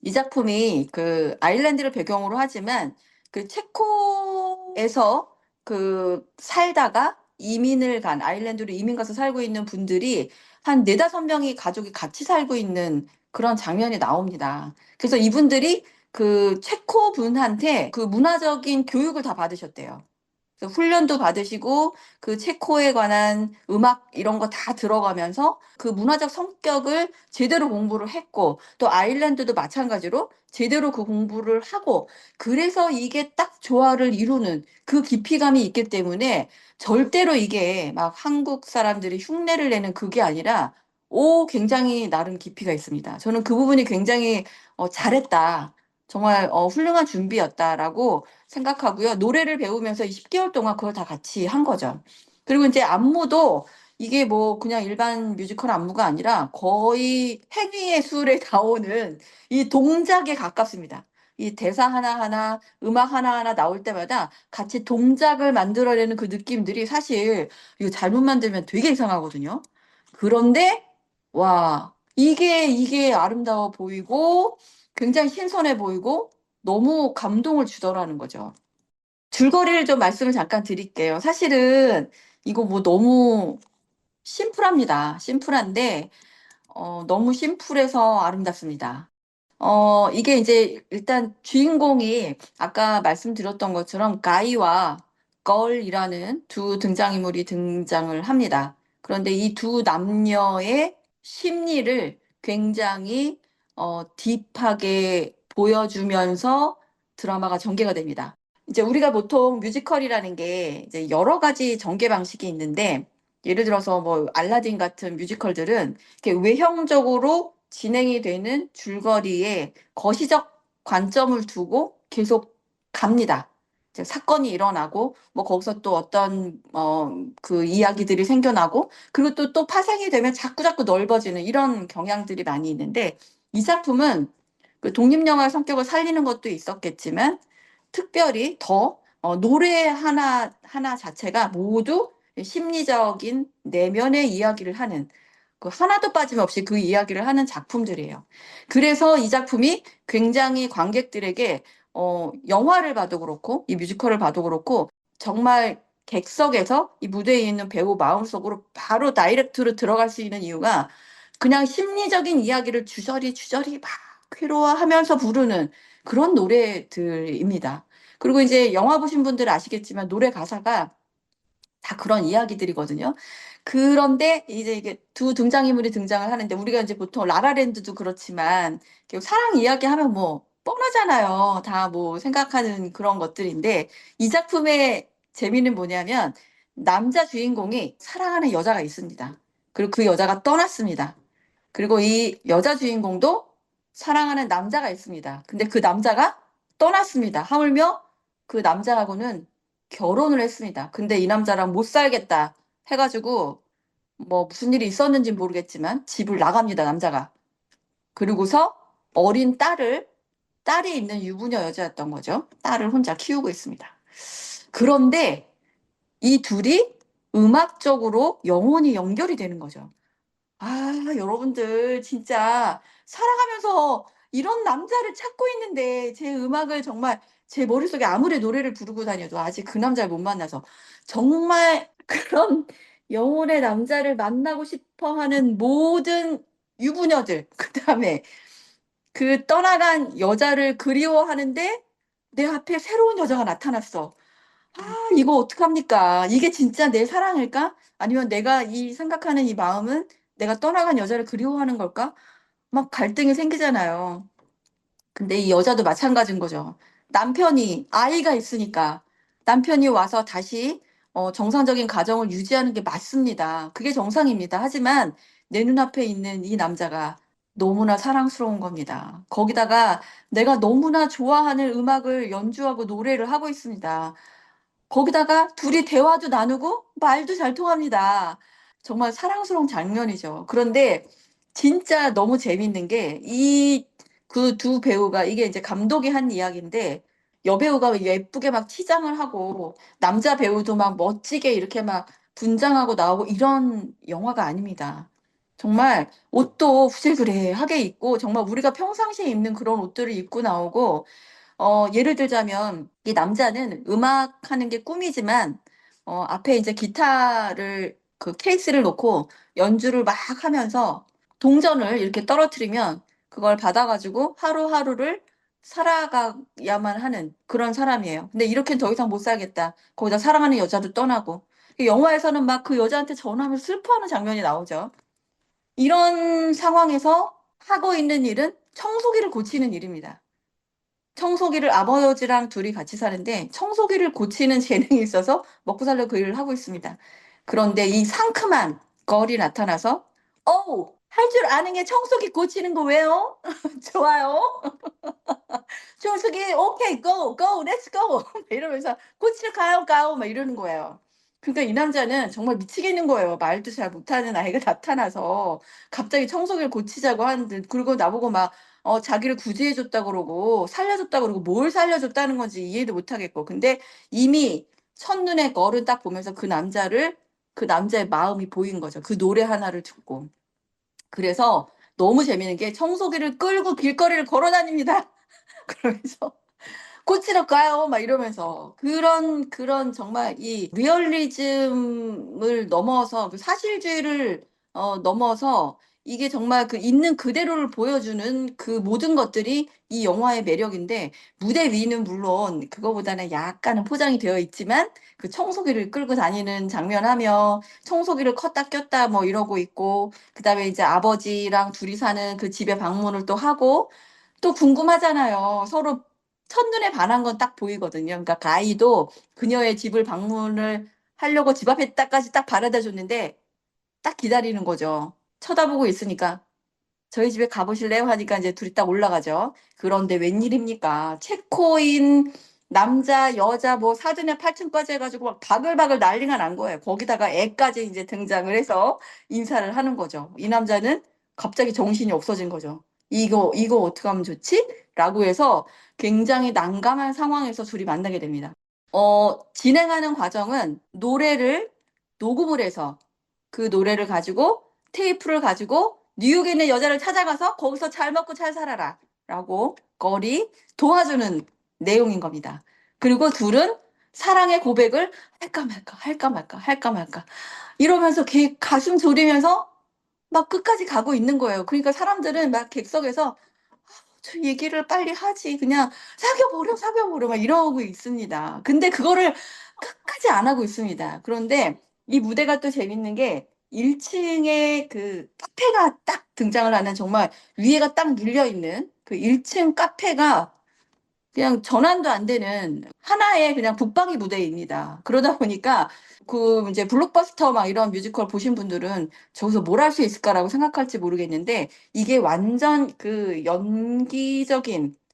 이 작품이 그 아일랜드를 배경으로 하지만 그 체코에서 그 살다가 이민을 간 아일랜드로 이민 가서 살고 있는 분들이 한 4~5명이 가족이 같이 살고 있는 그런 장면이 나옵니다. 그래서 이분들이 그 체코 분한테 그 문화적인 교육을 다 받으셨대요. 그래서 훈련도 받으시고 그 체코에 관한 음악 이런 거 다 들어가면서 그 문화적 성격을 제대로 공부를 했고 또 아일랜드도 마찬가지로 제대로 그 공부를 하고 그래서 이게 딱 조화를 이루는 그 깊이감이 있기 때문에 절대로 이게 막 한국 사람들이 흉내를 내는 그게 아니라 굉장히 나름 깊이가 있습니다. 저는 그 부분이 굉장히 잘했다. 정말 훌륭한 준비였다라고 생각하고요. 노래를 배우면서 이 10개월 동안 그걸 다 같이 한 거죠. 그리고 이제 안무도 이게 뭐 그냥 일반 뮤지컬 안무가 아니라 거의 행위예술에 나오는 이 동작에 가깝습니다. 이 대사 하나하나, 음악 하나하나 나올 때마다 같이 동작을 만들어내는 그 느낌들이 사실 이거 잘못 만들면 되게 이상하거든요. 그런데 와, 이게 아름다워 보이고 굉장히 신선해 보이고 너무 감동을 주더라는 거죠. 줄거리를 좀 말씀을 잠깐 드릴게요. 사실은 이거 뭐 너무 심플합니다. 심플한데 너무 심플해서 아름답습니다. 이게 이제 일단 주인공이 아까 말씀드렸던 것처럼 가이와 걸이라는 두 등장인물이 등장을 합니다. 그런데 이 두 남녀의 심리를 굉장히 딥하게 보여주면서 드라마가 전개가 됩니다. 이제 우리가 보통 뮤지컬이라는 게 이제 여러 가지 전개 방식이 있는데 예를 들어서 뭐 알라딘 같은 뮤지컬들은 이렇게 외형적으로 진행이 되는 줄거리에 거시적 관점을 두고 계속 갑니다. 이제 사건이 일어나고 뭐 거기서 또 어떤 그 이야기들이 생겨나고 그리고 또 파생이 되면 자꾸자꾸 넓어지는 이런 경향들이 많이 있는데 이 작품은 그 독립영화의 성격을 살리는 것도 있었겠지만 특별히 더 노래 하나 자체가 모두 심리적인 내면의 이야기를 하는 그 하나도 빠짐없이 그 이야기를 하는 작품들이에요. 그래서 이 작품이 굉장히 관객들에게 영화를 봐도 그렇고 이 뮤지컬을 봐도 그렇고 정말 객석에서 이 무대에 있는 배우 마음속으로 바로 다이렉트로 들어갈 수 있는 이유가 그냥 심리적인 이야기를 주저리 막 괴로워하면서 부르는 그런 노래들입니다. 그리고 이제 영화 보신 분들은 아시겠지만 노래 가사가 다 그런 이야기들이거든요. 그런데 이제 이게 두 등장인물이 등장을 하는데 우리가 이제 보통 라라랜드도 그렇지만 사랑 이야기하면 뭐 뻔하잖아요. 다 뭐 생각하는 그런 것들인데 이 작품의 재미는 뭐냐면 남자 주인공이 사랑하는 여자가 있습니다. 그리고 그 여자가 떠났습니다. 그리고 이 여자 주인공도 사랑하는 남자가 있습니다. 근데 그 남자가 떠났습니다. 하물며 그 남자하고는 결혼을 했습니다. 근데 이 남자랑 못 살겠다 해가지고 뭐 무슨 일이 있었는지 모르겠지만 집을 나갑니다, 남자가. 그리고서 어린 딸이 있는 유부녀 여자였던 거죠. 딸을 혼자 키우고 있습니다. 그런데 이 둘이 음악적으로 영혼이 연결이 되는 거죠. 여러분들 진짜 살아가면서 이런 남자를 찾고 있는데 제 음악을 정말 제 머릿속에 아무리 노래를 부르고 다녀도 아직 그 남자를 못 만나서 정말 그런 영혼의 남자를 만나고 싶어 하는 모든 유부녀들, 그다음에 그 떠나간 여자를 그리워하는데 내 앞에 새로운 여자가 나타났어. 이거 어떡합니까? 이게 진짜 내 사랑일까? 아니면 내가 이 생각하는 이 마음은 내가 떠나간 여자를 그리워하는 걸까? 막 갈등이 생기잖아요. 근데 이 여자도 마찬가지인 거죠. 남편이 아이가 있으니까 남편이 와서 다시 정상적인 가정을 유지하는 게 맞습니다. 그게 정상입니다. 하지만 내 눈앞에 있는 이 남자가 너무나 사랑스러운 겁니다. 거기다가 내가 너무나 좋아하는 음악을 연주하고 노래를 하고 있습니다. 거기다가 둘이 대화도 나누고 말도 잘 통합니다. 정말 사랑스러운 장면이죠. 그런데 진짜 너무 재밌는 게 이 그 두 배우가 이게 이제 감독이 한 이야기인데 여배우가 예쁘게 막 치장을 하고 남자 배우도 막 멋지게 이렇게 막 분장하고 나오고 이런 영화가 아닙니다. 정말 옷도 구질구질하게 입고 정말 우리가 평상시에 입는 그런 옷들을 입고 나오고 예를 들자면 이 남자는 음악하는 게 꿈이지만 앞에 이제 기타를 그 케이스를 놓고 연주를 막 하면서 동전을 이렇게 떨어뜨리면 그걸 받아 가지고 하루하루를 살아가야만 하는 그런 사람이에요. 근데 이렇게는 더 이상 못 살겠다. 거기다 사랑하는 여자도 떠나고. 영화에서는 막 그 여자한테 전화하면서 슬퍼하는 장면이 나오죠. 이런 상황에서 하고 있는 일은 청소기를 고치는 일입니다. 청소기를 아버지랑 둘이 같이 사는데 청소기를 고치는 재능이 있어서 먹고 살려고 그 일을 하고 있습니다. 그런데 이 상큼한 걸이 나타나서 "어우 할 줄 아는 게 청소기 고치는 거 왜요? 좋아요. 청소기 오케이 go, go, let's go." 이러면서 "고치러 가요, 가요." 막 이러는 거예요. 그러니까 이 남자는 정말 미치겠는 거예요. 말도 잘 못하는 아이가 나타나서 갑자기 청소기를 고치자고 하는데, 그리고 나보고 막 자기를 구제해 줬다 그러고 살려 줬다 그러고 뭘 살려 줬다는 건지 이해도 못 하겠고. 근데 이미 첫눈에 거울을 딱 보면서 그 남자의 마음이 보인 거죠, 그 노래 하나를 듣고. 그래서 너무 재미있는 게 청소기를 끌고 길거리를 걸어 다닙니다. 그러면서 "고치러 가요." 막 이러면서 그런 정말 이 리얼리즘을 넘어서 그 사실주의를 넘어서 이게 정말 그 있는 그대로를 보여주는 그 모든 것들이 이 영화의 매력인데, 무대 위는 물론 그거보다는 약간은 포장이 되어 있지만 그 청소기를 끌고 다니는 장면하며 청소기를 껐다 꼈다 뭐 이러고 있고, 그다음에 이제 아버지랑 둘이 사는 그 집에 방문을 또 하고, 또 궁금하잖아요. 서로 첫눈에 반한 건 딱 보이거든요. 그러니까 가이도 그녀의 집을 방문을 하려고 집 앞에 까지 딱 바라다 줬는데 딱 기다리는 거죠. 쳐다보고 있으니까 "저희 집에 가 보실래요?" 하니까 인제 둘이 딱 올라가죠. 그런데 웬일입니까? 체코인 남자, 여자 뭐 사전에 8 층까지 해 가지고 막 바글바글 난리가 난 거예요. 거기다가 애까지 인제 등장을 해서 인사를 하는 거죠. 이 남자는 갑자기 정신이 없어진 거죠. "이거 어떡하면 좋지?"라고 해서 굉장히 난감한 상황에서 둘이 만나게 됩니다. 진행하는 과정은 노래를 녹음을 해서 그 노래를 가지고 테이프를 가지고 "뉴욕에 있는 여자를 찾아가서 거기서 잘 먹고 잘 살아라."라고 거리 도와주는 내용인 겁니다. 그리고 둘은 사랑의 고백을 할까 말까, 할까 말까, 할까 말까 이러면서 가슴 졸이면서 막 끝까지 가고 있는 거예요. 그러니까 사람들은 막 객석에서 "저 얘기를 빨리 하지. 그냥 사겨 버려, 사겨 버려." 막 이러고 있습니다. 근데 그거를 끝까지 안 하고 있습니다. 그런데 이 무대가 또 재밌는 게 1 층에 그 카페가 딱 등장을 하는, 정말 위에가 딱 눌려 있는 그 1층 카페가 그냥 전환도 안 되는 하나의 그냥 북방이 무대입니다. 그러다 보니까 그 이제 블록버스터 막 이런 뮤지컬 보신 분들은 '저기서 뭘 할 수 있을까?'라고 생각할지 모르겠는데, 이게 완전 그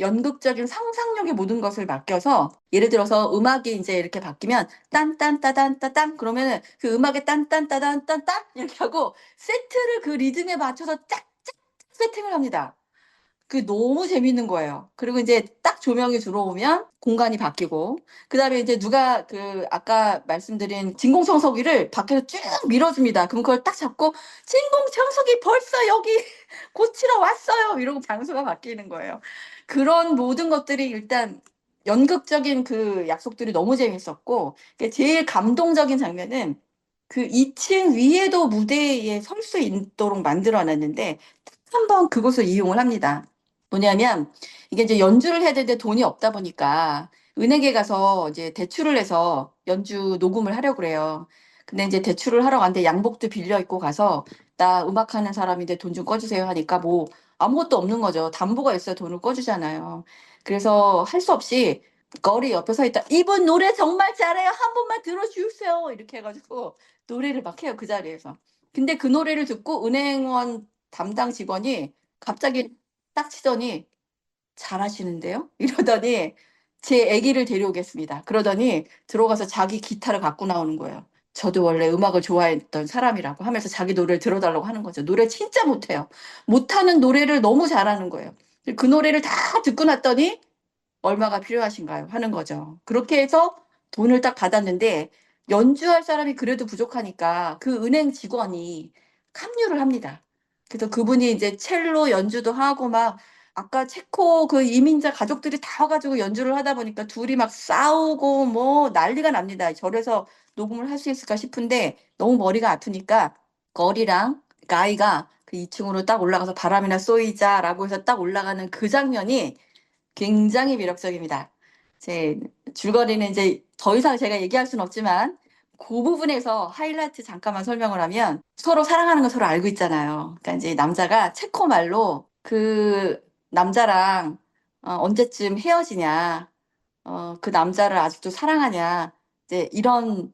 연극적인 상상력의 모든 것을 맡겨서, 예를 들어서 음악이 인제 이렇게 바뀌면 딴딴따단따단 그러면은 그 음악에 딴딴따단딴딴 이렇게 하고 세트를 그 리듬에 맞춰서 짝짝 세팅을 합니다. 그게 너무 재밌는 거예요. 그리고 인제 딱 조명이 들어오면 공간이 바뀌고, 그다음에 인제 누가 그 아까 말씀드린 진공청소기를 밖에서 쭉 밀어 줍니다. 그럼 그걸 딱 잡고 "진공청소기 벌써 여기 고치러 왔어요." 이러고 장소가 바뀌는 거예요. 그런 모든 것들이 일단 연극적인 그 약속들이 너무 재밌었고, 제일 감동적인 장면은 그 2층 위에도 무대에 설 수 있도록 만들어 놨는데 딱 한 번 그곳을 이용을 합니다. 뭐냐면 이게 이제 연주를 해야 되는데 돈이 없다 보니까 은행에 가서 이제 대출을 해서 연주 녹음을 하려고 그래요. 근데 인제 대출을 하러 갔는데 양복도 빌려 입고 가서 "나 음악하는 사람인데 돈 좀 꺼 주세요." 하니까 뭐 아무것도 없는 거죠. 담보가 있어야 돈을 꺼 주잖아요. 그래서 할 수 없이 거리 옆에 서 있다 "이분 노래 정말 잘해요. 한 번만 들어 주세요." 이렇게 해 가지고 노래를 막 해요, 그 자리에서. 근데 그 노래를 듣고 은행원 담당 직원이 갑자기 딱 치더니 "잘하시는데요?" 이러더니 제 아기를 데려오겠습니다. 그러더니 들어가서 자기 기타를 갖고 나오는 거예요. 저도 원래 음악을 좋아했던 사람이라고 하면서 자기 노래를 들어 달라고 하는 거죠. 노래 진짜 못해요. 못하는 노래를 너무 잘하는 거예요. 그 노래를 다 듣고 났더니 "얼마가 필요하신가요?" 하는 거죠. 그렇게 해서 돈을 딱 받았는데 연주할 사람이 그래도 부족하니까 그 은행 직원이 합류를 합니다. 그래서 그분이 이제 첼로 연주도 하고 막 아까 체코 그 이민자 가족들이 다 와가지고 연주를 하다 보니까 둘이 막 싸우고 뭐 난리가 납니다. 저래서 녹음을 할 수 있을까 싶은데 너무 머리가 아프니까 거리랑 가이가 그 2층으로 딱 올라가서 바람이나 쏘이자라고 해서 딱 올라가는 그 장면이 굉장히 매력적입니다. 제 줄거리는 이제 더 이상 제가 얘기할 수는 없지만 그 부분에서 하이라이트 잠깐만 설명을 하면 서로 사랑하는 거 서로 알고 있잖아요. 그러니까 이제 남자가 체코 말로 그 남자랑 언제쯤 헤어지냐, 그 남자를 아직도 사랑하냐, 이제 이런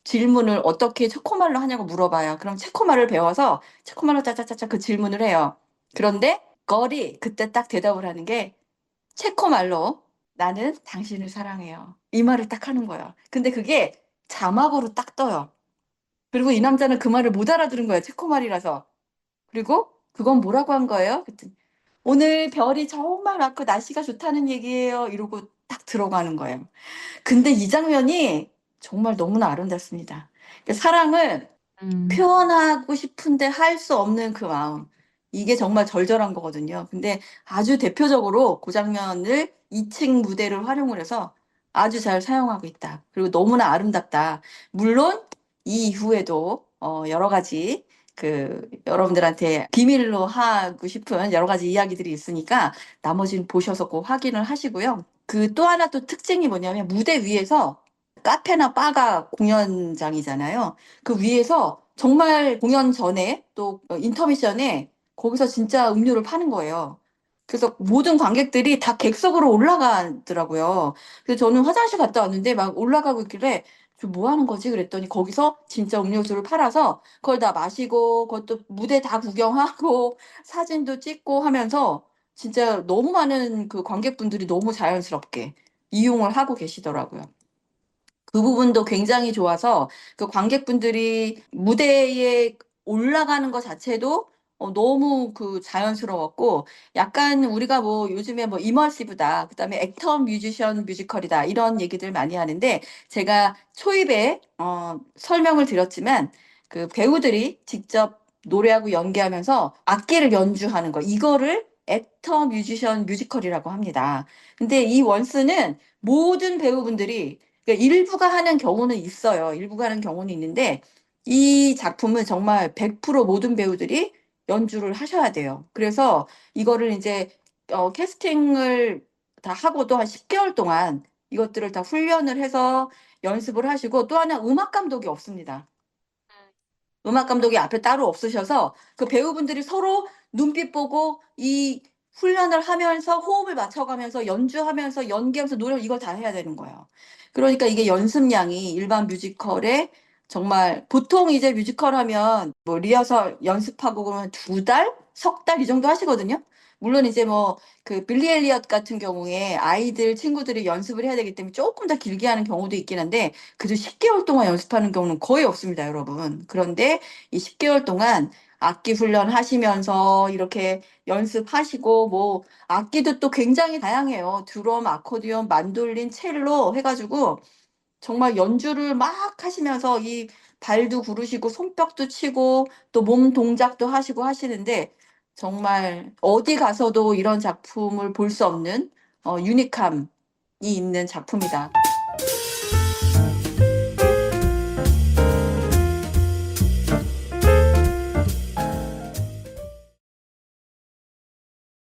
질문을 어떻게 체코말로 하냐고 물어봐요. 그럼 체코말을 배워서 체코말로 짜짜짜짜 그 질문을 해요. 그런데 걸이 그때 딱 대답을 하는 게 체코말로 나는 당신을 사랑해요. 이 말을 딱 하는 거예요. 근데 그게 자막으로 딱 떠요. 그리고 이 남자는 그 말을 못 알아들은 거예요. 체코말이라서. 그리고 그건 뭐라고 한 거예요? 그랬더니 오늘 별이 정말 많고 날씨가 좋다는 얘기예요. 이러고 딱 들어가는 거예요. 근데 이 장면이 정말 너무나 아름답습니다. 사랑을 표현하고 싶은데 할 수 없는 그 마음. 이게 정말 절절한 거거든요. 근데 아주 대표적으로 그 장면을 2층 무대를 활용을 해서 아주 잘 사용하고 있다. 그리고 너무나 아름답다. 물론 이 이후에도 여러 가지 그 여러분들한테 비밀로 하고 싶은 여러 가지 이야기들이 있으니까 나머지는 보셔서 꼭 확인을 하시고요. 그 또 하나 또 특징이 뭐냐면 무대 위에서 카페나 바가 공연장이잖아요. 그 위에서 정말 공연 전에 또 인터미션에 거기서 진짜 음료를 파는 거예요. 그래서 모든 관객들이 다 객석으로 올라가더라고요. 그래서 저는 화장실 갔다 왔는데 막 올라가고 있길래 저 뭐 하는 거지? 그랬더니 거기서 진짜 음료수를 팔아서 그걸 다 마시고 그것도 무대 다 구경하고 사진도 찍고 하면서 진짜 너무 많은 그 관객분들이 너무 자연스럽게 이용을 하고 계시더라고요. 그 부분도 굉장히 좋아서 그 관객분들이 무대에 올라가는 것 자체도 너무 그 자연스러웠고 약간 우리가 뭐 요즘에 뭐 이머시브다. 그다음에 액터 뮤지션 뮤지컬이다. 이런 얘기들 많이 하는데 제가 초입에 설명을 드렸지만 그 배우들이 직접 노래하고 연기하면서 악기를 연주하는 거 이거를 액터 뮤지션 뮤지컬이라고 합니다. 근데 이 원스는 모든 배우분들이 그러니까 일부가 하는 경우는 있어요. 일부가 하는 경우는 있는데 이 작품은 정말 100% 모든 배우들이 연주를 하셔야 돼요. 그래서 이거를 이제 캐스팅을 다 하고도 한 10개월 동안 이것들을 다 훈련을 해서 연습을 하시고 또 하나 음악 감독이 없습니다. 음악 감독이 앞에 따로 없으셔서 그 배우분들이 서로 눈빛 보고 이 훈련을 하면서 호흡을 맞춰가면서 연주하면서 연기하면서 노래 이걸 다 해야 되는 거예요. 그러니까 이게 연습량이 일반 뮤지컬에 정말 보통 이제 뮤지컬 하면 뭐 리허설 연습하고 그러면 2달, 3달 이 정도 하시거든요. 물론 이제 뭐 그 빌리 엘리엇 같은 경우에 아이들 친구들이 연습을 해야 되기 때문에 조금 더 길게 하는 경우도 있긴 한데 그래도 10개월 동안 연습하는 경우는 거의 없습니다, 여러분. 그런데 이 10개월 동안 악기 훈련하시면서 이렇게 연습하시고 뭐 악기도 또 굉장히 다양해요. 드럼, 아코디언, 만돌린, 첼로 해가지고 정말 연주를 막 하시면서 이 발도 구르시고 손뼉도 치고 또 몸 동작도 하시고 하시는데 정말 어디 가서도 이런 작품을 볼 수 없는 유니함이 있는 작품이다.